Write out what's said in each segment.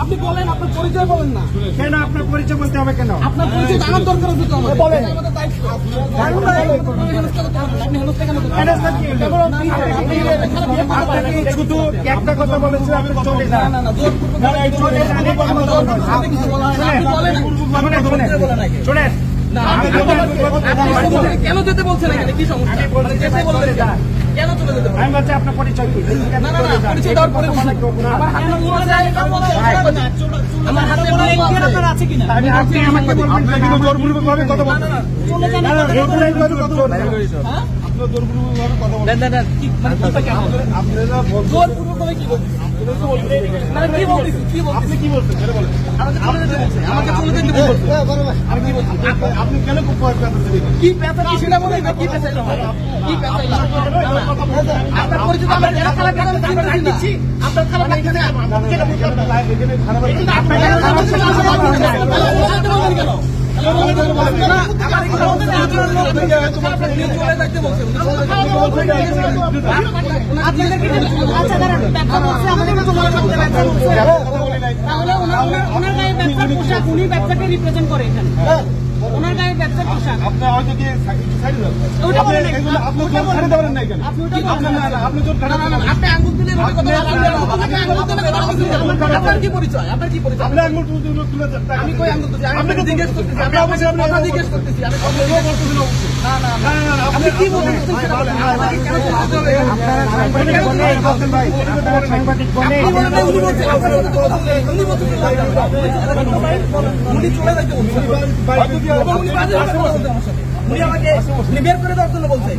আপনি বলেন, আপনার পরিচয় বলেন না কেন? আপনার পরিচয় বলতে হবে কেন? আপনার পরিচয় জানার দরকার আছে তো আমাদের। বলেন শুধু একটা কথা বলেছিলাম চলে যান। শোনেন, কেন যেতে বলছেন এখানে? কি সমস্যা? কেন চলে যেতে আমি বলছি আপনার পরিচয় কি? না না না, পরিচয় দেওয়ার পরে আমার হাতে আছে কিনা আপনি আমাকে বলবেন জোরপূর্বক ভাবে কথা বলছেন। আপনি কি বলছেন? আপনি কেন খুব কি পেঁচা কি সেটা বলে কি পেঁচা কি পেঁচা আপনার পরিচিত আমরা দিচ্ছি আপনার খারাপ এখানে উনি ব্যবসাকে রিপ্রেজেন্ট করে এখানে ওনার গায়ে ব্যবসার পোশাক আপনার হয়তো কি আপনি আঙ্গুল দিলে আপনার কি পরিচয়? আপনার কি পরিচয়? আমি কই আঙ্গুল তুলছি? আমি জিজ্ঞেস করতেছি, আমি কথা জিজ্ঞেস করতেছি। আপনি কি বলছেন? উনি চলে যাইতে উনি আমাকে বের করে দেওয়ার জন্য বলছে।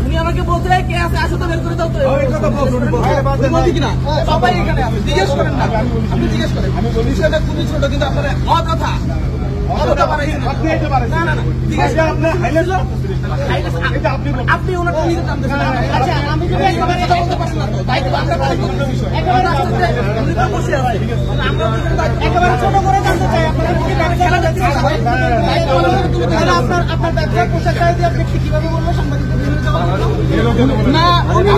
উনি আমাকে বলতে কে আছে আসো তো বের করে দাও তো কিনা সবাই এখানে আছে জিজ্ঞেস করেন না আপনি জিজ্ঞেস করেন আমি বলি সেটা খুবই ছোট কিন্তু আপনারা অযথা আপনি ওনাকে নিজে জানতেছেন আমি যদি একেবারে বলতে পারি না তো তাই আমরা বসে আছি আমরা একেবারে ছোট করে জানতে চাই আপনার ব্যবসার পোশাকটা দিয়ে আপনি কিভাবে বলবো সাংবাদিকদের না উনি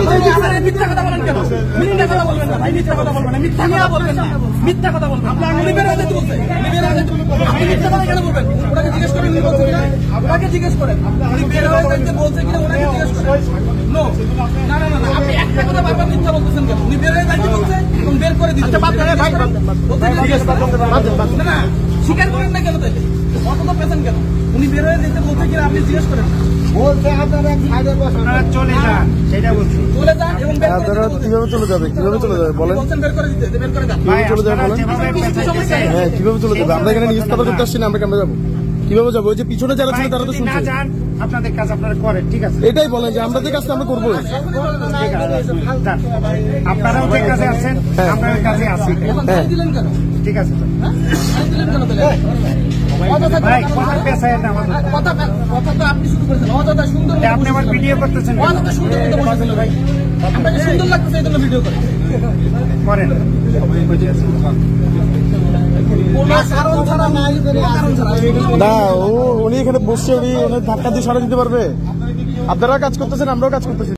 মিথ্যা কথা বলেন কেন? মিথ্যা কথা বলবেন না ভাই, মিথ্যা কথা বলবেন না, মিথ্যা কথা বলবেন না, মিথ্যা কথা বলবেন আপনি বের হতে বলছেন আপনি মিথ্যা কথা কেন বলবেন? ওনাকে জিজ্ঞেস করেন উনি বলছেন কিনা, ওনাকে জিজ্ঞেস করেন উনি বের হয়ে যাইতে বলছে কিনা, ওনাকে জিজ্ঞেস করেন। নো না না না আপনি একটা কথা বারবার মিথ্যা বলতেছেন কেন? উনি বের হয়ে যাইতে বলছে এবং বের করে দিচ্ছে না না স্বীকার করেন না কেন? তাইলে অত পেছেন কেন? উনি বের হয়ে যেতে বলছে কিনা আপনি জিজ্ঞেস করেন বলছে আপনারা চলে যান, সেটা বলছি চলে যান এবং কিভাবে চলে যাবে? কিভাবে চলে যাবে বলেন? বের করে দিতে বের করে দেন চলে যাবে বলেন? হ্যাঁ কিভাবে চলে যাবে? আমরা এখানে নিউজ কভার করতে আসছি না, আমরা কেন যাবো? কিভাবে যাবো? ওই যে পিছনে যারা ছিল তারা তো শুনছে। আপনাদের কাজ আপনারা করেন, ঠিক আছে? এটাই বলেন যে আমরা যে কাজটা আমরা করবো। আপনারাও যে কাজে আছেন আপনার কাজে আছি, ঠিক আছে? আপনি আমার ভিডিও করতেছেন, সুন্দর লাগতেছে এই জন্য ভিডিও করেন। না উনি এখানে বসছে, উনি ধাক্কা দিয়ে সরা দিতে পারবে? আপনারা কাজ করতেছেন, আমরাও কাজ করতেছি।